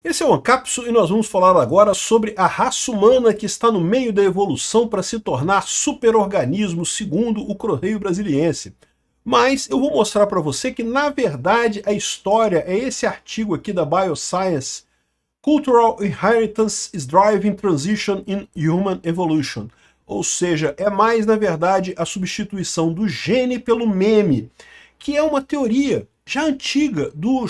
Esse é o Ancapso e nós vamos falar agora sobre a raça humana que está no meio da evolução para se tornar superorganismo, segundo o Correio Brasiliense. Mas eu vou mostrar para você que, na verdade, a história é esse artigo aqui da Bioscience, Cultural Inheritance is Driving Transition in Human Evolution. Ou seja, é mais, na verdade, a substituição do gene pelo meme, que é uma teoria já antiga do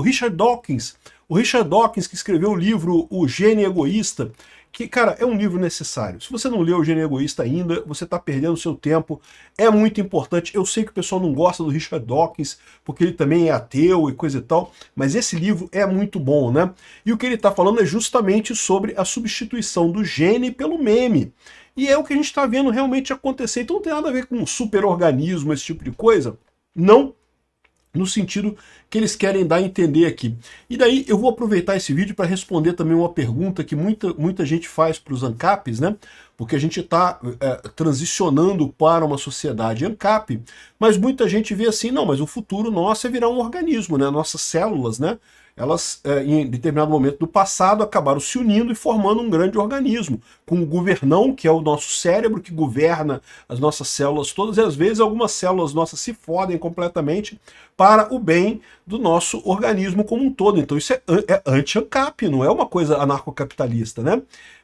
Richard Dawkins. O Richard Dawkins, que escreveu o livro O Gene Egoísta, que, cara, é um livro necessário. Se você não leu O Gene Egoísta ainda, você está perdendo seu tempo. É muito importante. Eu sei que o pessoal não gosta do Richard Dawkins, porque ele também é ateu e coisa e tal, mas esse livro é muito bom, né? E o que ele está falando é justamente sobre a substituição do gene pelo meme. E é o que a gente está vendo realmente acontecer. Então não tem nada a ver com superorganismo, esse tipo de coisa. Não, no sentido que eles querem dar a entender aqui. E daí eu vou aproveitar esse vídeo para responder também uma pergunta que muita gente faz para os ANCAPs, né? Porque a gente está transicionando para uma sociedade ANCAP, mas muita gente vê assim, não, mas o futuro nosso é virar um organismo, né? Nossas células, né? Elas, em determinado momento do passado, acabaram se unindo e formando um grande organismo, com o governão, que é o nosso cérebro, que governa as nossas células todas, e às vezes algumas células nossas se fodem completamente para o bem do nosso organismo como um todo. Então isso é anti-ANCAP, não é uma coisa anarcocapitalista, né?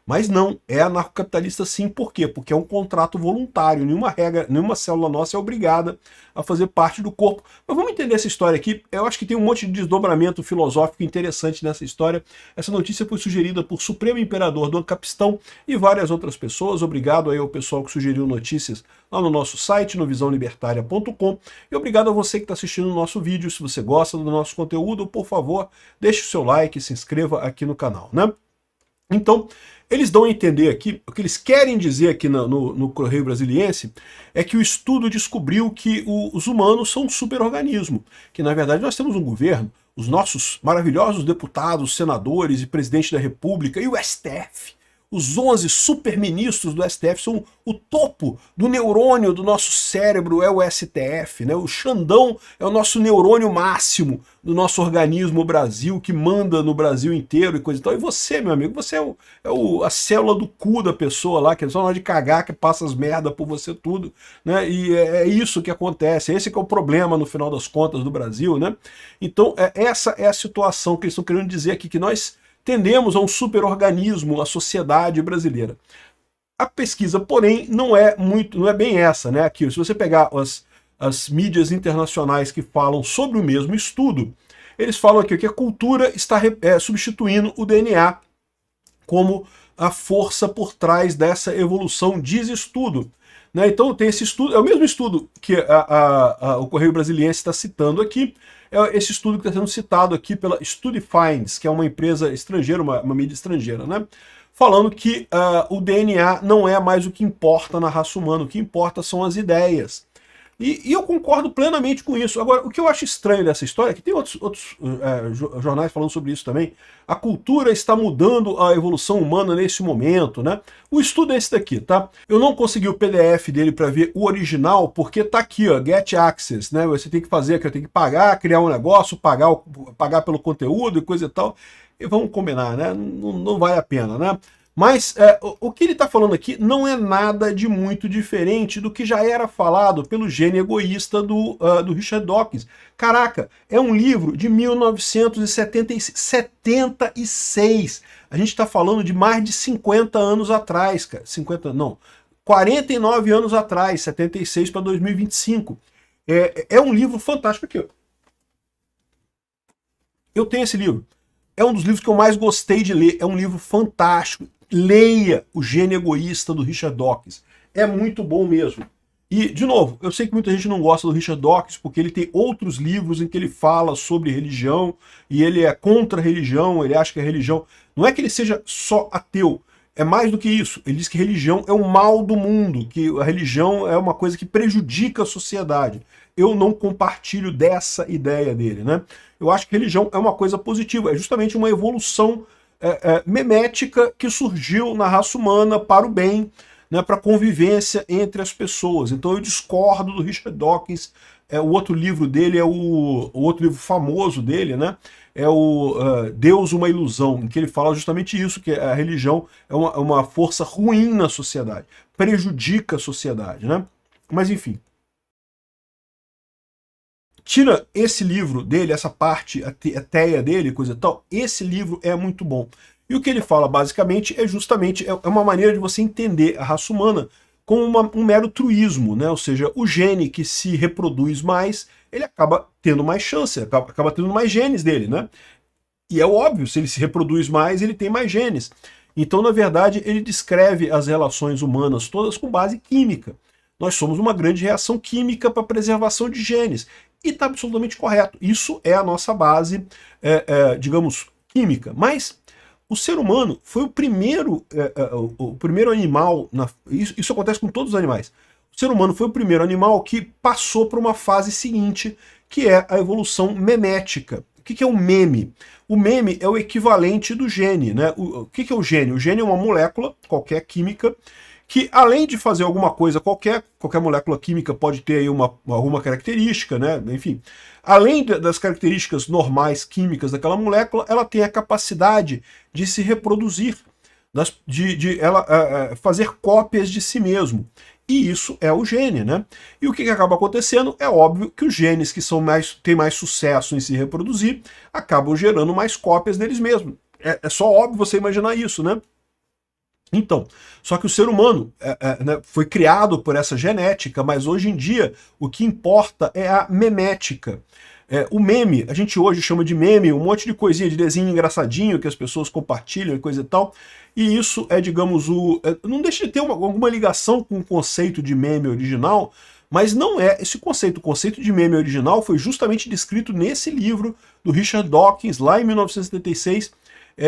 Mas não, é anarcocapitalista sim. Por quê? Porque é um contrato voluntário, nenhuma célula nossa é obrigada a fazer parte do corpo. Mas vamos entender essa história aqui. Eu acho que tem um monte de desdobramento filosófico interessante nessa história. Essa notícia foi sugerida por Supremo Imperador do Ancapistão e várias outras pessoas. Obrigado aí ao pessoal que sugeriu notícias lá no nosso site, no visãolibertaria.com. E obrigado a você que está assistindo o nosso vídeo. Se você gosta do nosso conteúdo, por favor, deixe o seu like e se inscreva aqui no canal, né? Então, eles dão a entender aqui, o que eles querem dizer aqui no Correio Brasiliense é que o estudo descobriu que os humanos são um superorganismo, que na verdade nós temos um governo, os nossos maravilhosos deputados, senadores e presidente da República e o STF. Os 11 superministros do STF são o topo do neurônio do nosso cérebro, é o STF, né? O Xandão é o nosso neurônio máximo do nosso organismo Brasil, que manda no Brasil inteiro e coisa e tal. E você, meu amigo, você é a célula do cu da pessoa lá, que é só na hora de cagar que passa as merda por você tudo, né? E é isso que acontece, esse que é o problema no final das contas do Brasil, né? Então essa é a situação que eles estão querendo dizer aqui, que nós tendemos a um superorganismo, a sociedade brasileira. A pesquisa, porém, não é bem essa, né? Aqui, se você pegar as mídias internacionais que falam sobre o mesmo estudo, eles falam aqui que a cultura está substituindo o DNA como a força por trás dessa evolução, diz estudo. Né? Então tem esse estudo, é o mesmo estudo que o Correio Brasiliense está citando aqui, é esse estudo que está sendo citado aqui pela StudyFinds, que é uma empresa estrangeira, uma mídia estrangeira, né? Falando que o DNA não é mais o que importa na raça humana, o que importa são as ideias. E eu concordo plenamente com isso. Agora, o que eu acho estranho dessa história, que tem outros jornais falando sobre isso também, a cultura está mudando a evolução humana nesse momento, né? O estudo é esse daqui, tá? Eu não consegui o PDF dele para ver o original, porque tá aqui, ó, Get Access, né? Você tem que fazer, que eu tenho que pagar, criar um negócio, pagar pelo conteúdo e coisa e tal. E vamos combinar, né? Não vale a pena, né? Mas o que ele está falando aqui não é nada de muito diferente do que já era falado pelo Gene Egoísta do Richard Dawkins. Caraca, é um livro de 1976. A gente está falando de mais de 50 anos atrás, cara. 49 anos atrás, 76 para 2025. É um livro fantástico aqui, ó. Eu tenho esse livro. É um dos livros que eu mais gostei de ler. É um livro fantástico. Leia O Gene Egoísta do Richard Dawkins. É muito bom mesmo. E, de novo, eu sei que muita gente não gosta do Richard Dawkins porque ele tem outros livros em que ele fala sobre religião e ele é contra a religião, ele acha que a religião... Não é que ele seja só ateu, é mais do que isso. Ele diz que religião é o mal do mundo, que a religião é uma coisa que prejudica a sociedade. Eu não compartilho dessa ideia dele, né? Eu acho que religião é uma coisa positiva, é justamente uma evolução memética que surgiu na raça humana para o bem, né, para a convivência entre as pessoas. Então eu discordo do Richard Dawkins o outro livro dele é o outro livro famoso dele, né? É o Deus, uma Ilusão, em que ele fala justamente isso, que a religião é uma força ruim na sociedade, prejudica a sociedade, né? Mas enfim. Tira esse livro dele, essa parte, a teia dele, coisa e tal, esse livro é muito bom. E o que ele fala, basicamente, é justamente uma maneira de você entender a raça humana como um mero truísmo, né? Ou seja, o gene que se reproduz mais, ele acaba tendo mais chance, acaba tendo mais genes dele, né? E é óbvio, se ele se reproduz mais, ele tem mais genes. Então, na verdade, ele descreve as relações humanas todas com base química. Nós somos uma grande reação química para a preservação de genes. E está absolutamente correto. Isso é a nossa base, digamos, química. Mas o ser humano foi o primeiro animal, isso acontece com todos os animais, o ser humano foi o primeiro animal que passou para uma fase seguinte, que é a evolução memética. O que é o meme? O meme é o equivalente do gene, né? O que é o gene? O gene é uma molécula, qualquer química, que além de fazer alguma coisa qualquer molécula química pode ter aí alguma característica, né? Enfim, além das características normais químicas daquela molécula, ela tem a capacidade de se reproduzir, de ela fazer cópias de si mesmo. E isso é o gene, né? E o que acaba acontecendo? É óbvio que os genes que têm mais sucesso em se reproduzir acabam gerando mais cópias deles mesmos. É só óbvio você imaginar isso, né? Então, só que o ser humano né, foi criado por essa genética, mas hoje em dia o que importa é a memética. O meme, a gente hoje chama de meme, um monte de coisinha de desenho engraçadinho que as pessoas compartilham e coisa e tal, e isso é, digamos, não deixa de ter alguma ligação com o conceito de meme original, mas não é esse conceito. O conceito de meme original foi justamente descrito nesse livro do Richard Dawkins, lá em 1976,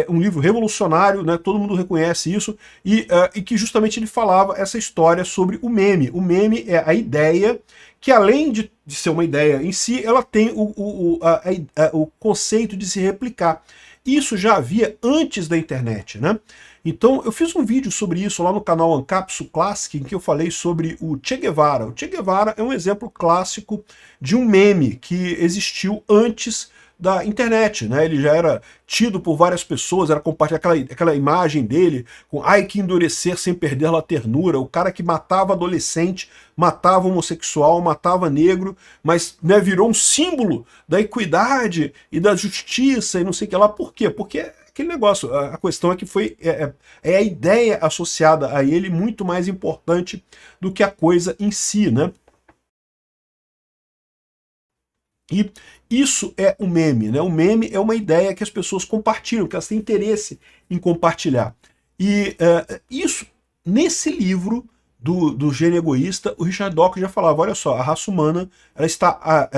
um livro revolucionário, né, todo mundo reconhece isso, e que justamente ele falava essa história sobre o meme. O meme é a ideia que, além de ser uma ideia em si, ela tem o conceito de se replicar. Isso já havia antes da internet, né? Então eu fiz um vídeo sobre isso lá no canal Ancapsu Classic, em que eu falei sobre o Che Guevara. O Che Guevara é um exemplo clássico de um meme que existiu antes da internet, né? Ele já era tido por várias pessoas, era compartilhada aquela imagem dele com ai que endurecer sem perder a ternura, o cara que matava adolescente, matava homossexual, matava negro, mas né, virou um símbolo da equidade e da justiça e não sei o que lá. Por quê? Porque aquele negócio, a questão é que é a ideia associada a ele muito mais importante do que a coisa em si, né? E isso é o meme, né? O meme é uma ideia que as pessoas compartilham, que elas têm interesse em compartilhar. E isso, nesse livro do Gene Egoísta, o Richard Dawkins já falava, olha só, a raça humana ela está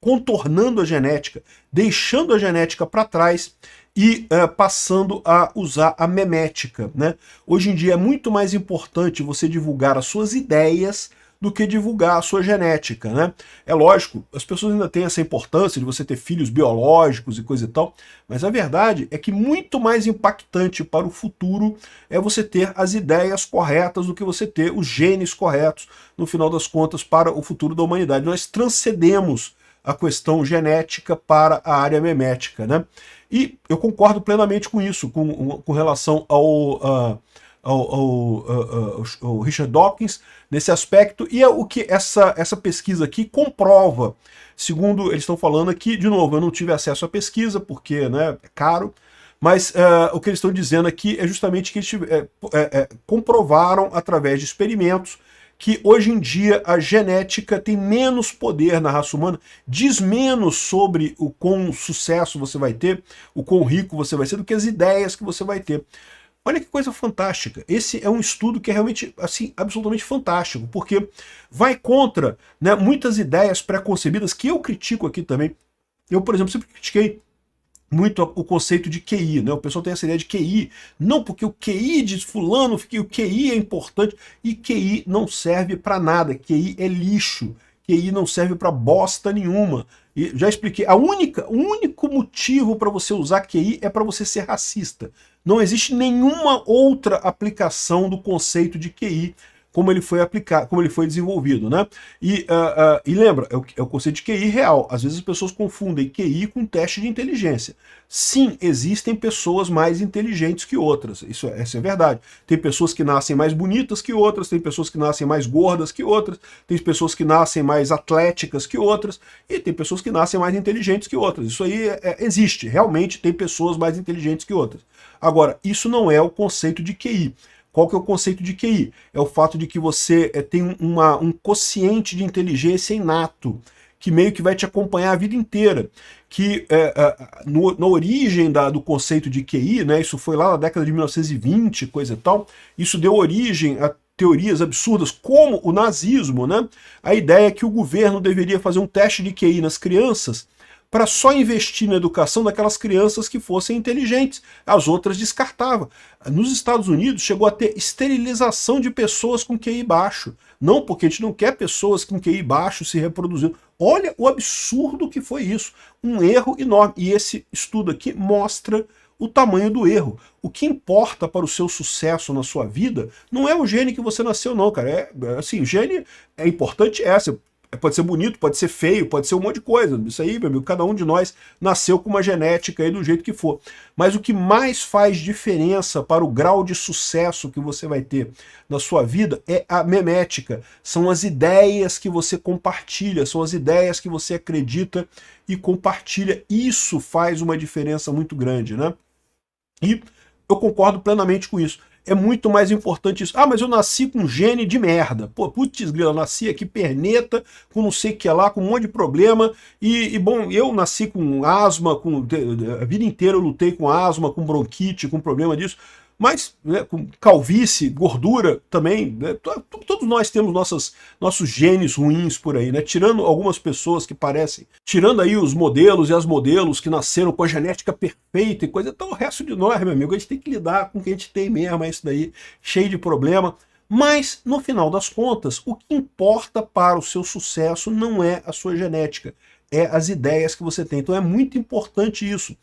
contornando a genética, deixando a genética para trás e passando a usar a memética, né? Hoje em dia é muito mais importante você divulgar as suas ideias do que divulgar a sua genética, né? É lógico, as pessoas ainda têm essa importância de você ter filhos biológicos e coisa e tal, mas a verdade é que muito mais impactante para o futuro é você ter as ideias corretas do que você ter os genes corretos, no final das contas, para o futuro da humanidade. Nós transcendemos a questão genética para a área memética, né? E eu concordo plenamente com isso, com relação ao Richard Dawkins nesse aspecto, e é o que essa pesquisa aqui comprova. Segundo eles estão falando aqui, de novo, eu não tive acesso à pesquisa, porque né, é caro, mas o que eles estão dizendo aqui é justamente que eles comprovaram, através de experimentos, que hoje em dia a genética tem menos poder na raça humana, diz menos sobre o quão sucesso você vai ter, o quão rico você vai ser, do que as ideias que você vai ter. Olha que coisa fantástica. Esse é um estudo que é realmente assim, absolutamente fantástico, porque vai contra né, muitas ideias pré-concebidas que eu critico aqui também. Eu, por exemplo, sempre critiquei muito o conceito de QI, né? O pessoal tem essa ideia de QI, não porque o QI de fulano, o QI é importante, e QI não serve para nada, QI é lixo, QI não serve para bosta nenhuma. E já expliquei, o único motivo para você usar QI é para você ser racista. Não existe nenhuma outra aplicação do conceito de QI como ele foi aplicado, como ele foi desenvolvido, né? E lembra, é o conceito de QI real. Às vezes as pessoas confundem QI com teste de inteligência. Sim, existem pessoas mais inteligentes que outras, essa é verdade. Tem pessoas que nascem mais bonitas que outras, tem pessoas que nascem mais gordas que outras, tem pessoas que nascem mais atléticas que outras, e tem pessoas que nascem mais inteligentes que outras. Isso aí existe, realmente tem pessoas mais inteligentes que outras. Agora, isso não é o conceito de QI. Qual que é o conceito de QI? É o fato de que você tem um quociente de inteligência inato, que meio que vai te acompanhar a vida inteira. Que na origem do conceito de QI, né, isso foi lá na década de 1920, coisa e tal, isso deu origem a teorias absurdas, como o nazismo, né? A ideia é que o governo deveria fazer um teste de QI nas crianças para só investir na educação daquelas crianças que fossem inteligentes. As outras descartava. Nos Estados Unidos chegou a ter esterilização de pessoas com QI baixo. Não, porque a gente não quer pessoas com QI baixo se reproduzindo. Olha o absurdo que foi isso. Um erro enorme. E esse estudo aqui mostra o tamanho do erro. O que importa para o seu sucesso na sua vida não é o gene que você nasceu, não, cara. Assim, gene é importante, pode ser bonito, pode ser feio, pode ser um monte de coisa. Isso aí, meu amigo, cada um de nós nasceu com uma genética aí do jeito que for. Mas o que mais faz diferença para o grau de sucesso que você vai ter na sua vida é a memética. São as ideias que você compartilha, são as ideias que você acredita e compartilha. Isso faz uma diferença muito grande, né? E eu concordo plenamente com isso. É muito mais importante isso. Ah, mas eu nasci com gene de merda. Pô, putz grila, eu nasci aqui perneta, com não sei o que lá, com um monte de problema. Bom, eu nasci com asma, a vida inteira eu lutei com asma, com bronquite, com problema disso. Mas, né, com calvície, gordura também, né, todos nós temos nossos genes ruins por aí, né? Tirando algumas pessoas que parecem, tirando aí os modelos e as modelos que nasceram com a genética perfeita e coisa, então o resto de nós, meu amigo, a gente tem que lidar com o que a gente tem mesmo, é isso daí, cheio de problema. Mas, no final das contas, o que importa para o seu sucesso não é a sua genética, é as ideias que você tem. Então é muito importante isso.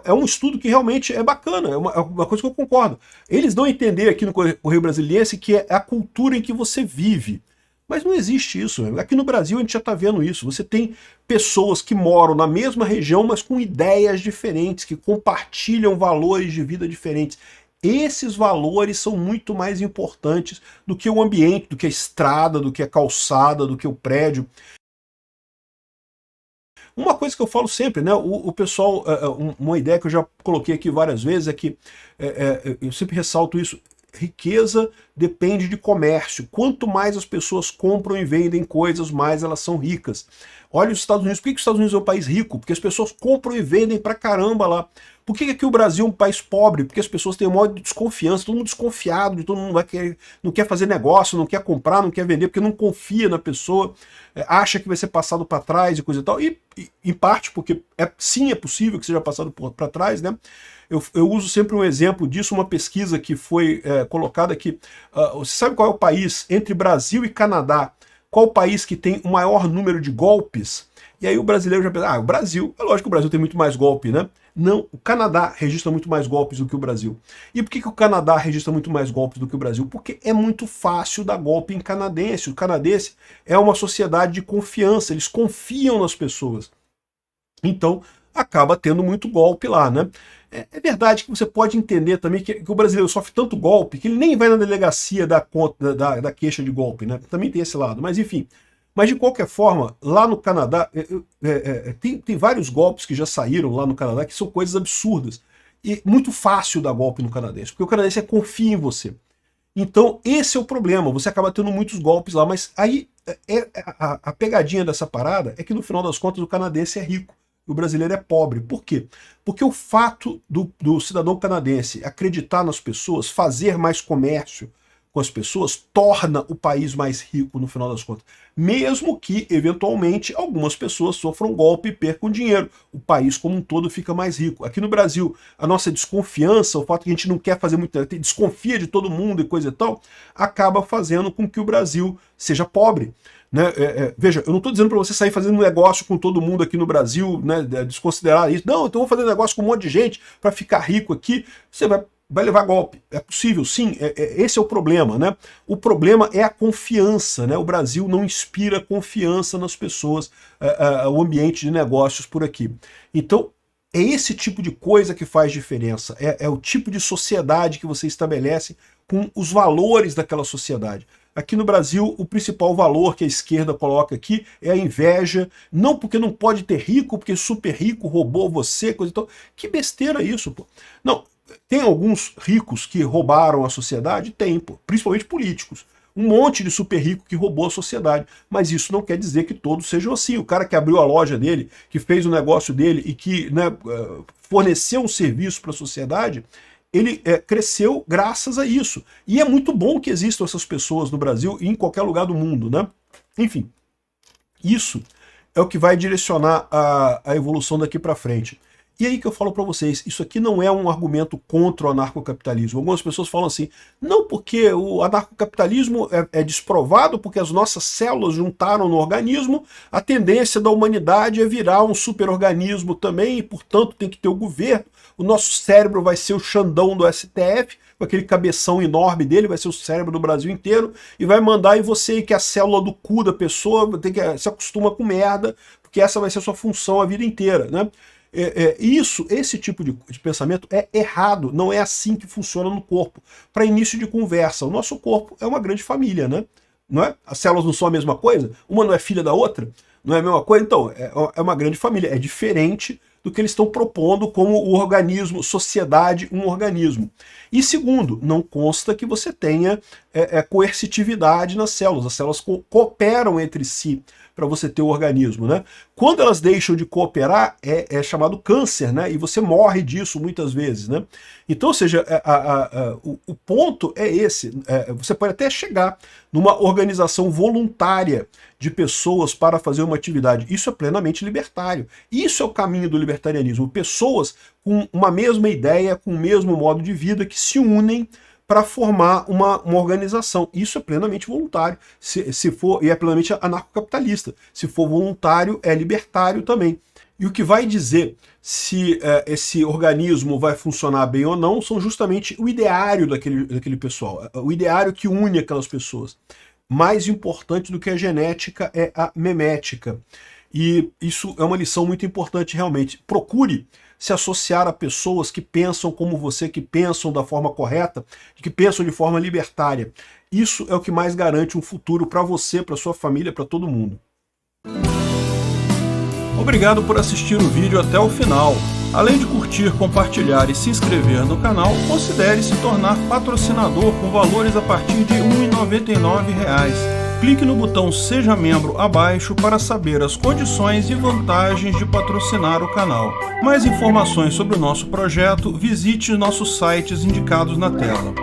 É um estudo que realmente é bacana, é uma coisa que eu concordo. Eles dão a entender aqui no Correio Brasiliense que é a cultura em que você vive. Mas não existe isso. Aqui no Brasil a gente já está vendo isso. Você tem pessoas que moram na mesma região, mas com ideias diferentes, que compartilham valores de vida diferentes. Esses valores são muito mais importantes do que o ambiente, do que a estrada, do que a calçada, do que o prédio. Uma coisa que eu falo sempre, né? O pessoal, uma ideia que eu já coloquei aqui várias vezes é que eu sempre ressalto isso. Riqueza depende de comércio. Quanto mais as pessoas compram e vendem coisas, mais elas são ricas. Olha os Estados Unidos. Por que os Estados Unidos é um país rico? Porque as pessoas compram e vendem pra caramba lá. Por que aqui o Brasil é um país pobre? Porque as pessoas têm um modo de desconfiança, todo mundo desconfiado, todo mundo não quer fazer negócio, não quer comprar, não quer vender, porque não confia na pessoa, acha que vai ser passado para trás e coisa e tal. E em parte porque sim, é possível que seja passado para trás, né? Eu uso sempre um exemplo disso, uma pesquisa que foi colocada aqui. Você sabe qual é o país entre Brasil e Canadá? Qual o país que tem o maior número de golpes? E aí o brasileiro já pensa, o Brasil. É lógico que o Brasil tem muito mais golpe, né? Não, o Canadá registra muito mais golpes do que o Brasil. E por que o Canadá registra muito mais golpes do que o Brasil? Porque é muito fácil dar golpe em canadense. O canadense é uma sociedade de confiança, eles confiam nas pessoas. Então, acaba tendo muito golpe lá, né? É verdade que você pode entender também que o brasileiro sofre tanto golpe que ele nem vai na delegacia da queixa de golpe, né? Também tem esse lado, mas enfim. Mas de qualquer forma, lá no Canadá, tem vários golpes que já saíram lá no Canadá que são coisas absurdas. E muito fácil dar golpe no canadense, porque o canadense confia em você. Então esse é o problema, você acaba tendo muitos golpes lá, mas aí a pegadinha dessa parada é que no final das contas o canadense é rico. O brasileiro é pobre. Por quê? Porque o fato do cidadão canadense acreditar nas pessoas, fazer mais comércio com as pessoas, torna o país mais rico no final das contas. Mesmo que, eventualmente, algumas pessoas sofram golpe e percam dinheiro. O país como um todo fica mais rico. Aqui no Brasil, a nossa desconfiança, o fato que a gente não quer fazer muito, desconfia de todo mundo e coisa e tal, acaba fazendo com que o Brasil seja pobre. Né? Veja, eu não estou dizendo para você sair fazendo negócio com todo mundo aqui no Brasil, né, desconsiderar isso. Não, então vou fazer negócio com um monte de gente para ficar rico aqui. Você vai vai levar golpe. É possível, sim, esse é o problema, né? O problema é a confiança, né? O Brasil não inspira confiança nas pessoas, o ambiente de negócios por aqui. Então, é esse tipo de coisa que faz diferença, é o tipo de sociedade que você estabelece com os valores daquela sociedade. Aqui no Brasil, o principal valor que a esquerda coloca aqui é a inveja, não porque não pode ter rico, porque super rico roubou você, coisa e tal. Que besteira isso, pô. Não, tem alguns ricos que roubaram a sociedade? Tem, pô, principalmente políticos. Um monte de super rico que roubou a sociedade. Mas isso não quer dizer que todos sejam assim. O cara que abriu a loja dele, que fez o negócio dele e que, né, forneceu um serviço para a sociedade, ele cresceu graças a isso. E é muito bom que existam essas pessoas no Brasil e em qualquer lugar do mundo, né? Enfim, isso é o que vai direcionar a evolução daqui para frente. E aí que eu falo para vocês, isso aqui não é um argumento contra o anarcocapitalismo. Algumas pessoas falam assim, não, porque o anarcocapitalismo é desprovado, porque as nossas células juntaram no organismo, a tendência da humanidade é virar um superorganismo também, e portanto tem que ter o governo, o nosso cérebro vai ser o Xandão do STF, com aquele cabeção enorme dele, vai ser o cérebro do Brasil inteiro, e vai mandar em você que a célula do cu da pessoa tem que se acostuma com merda, porque essa vai ser a sua função a vida inteira, né? Esse tipo de pensamento é errado, não é assim que funciona no corpo. Para início de conversa, o nosso corpo é uma grande família, né? Não é? As células não são a mesma coisa? Uma não é filha da outra? Não é a mesma coisa? Então, é uma grande família, é diferente do que eles estão propondo como o organismo, sociedade, um organismo. E segundo, não consta que você tenha coercitividade nas células, as células cooperam entre si para você ter o organismo, né? Quando elas deixam de cooperar, é chamado câncer, né? E você morre disso muitas vezes, né? Então, ou seja, o ponto é esse. Você pode até chegar numa organização voluntária de pessoas para fazer uma atividade. Isso é plenamente libertário. Isso é o caminho do libertarianismo. Pessoas com uma mesma ideia, com o mesmo modo de vida, que se unem para formar uma organização. Isso é plenamente voluntário, se for, e é plenamente anarcocapitalista. Se for voluntário, é libertário também. E o que vai dizer se esse organismo vai funcionar bem ou não são justamente o ideário daquele pessoal, o ideário que une aquelas pessoas. Mais importante do que a genética é a memética. E isso é uma lição muito importante realmente. Procure se associar a pessoas que pensam como você, que pensam da forma correta, que pensam de forma libertária. Isso é o que mais garante um futuro para você, para sua família, para todo mundo. Obrigado por assistir o vídeo até o final. Além de curtir, compartilhar e se inscrever no canal, considere se tornar patrocinador com valores a partir de R$ 1,99. Clique no botão Seja Membro abaixo para saber as condições e vantagens de patrocinar o canal. Mais informações sobre o nosso projeto, visite nossos sites indicados na tela.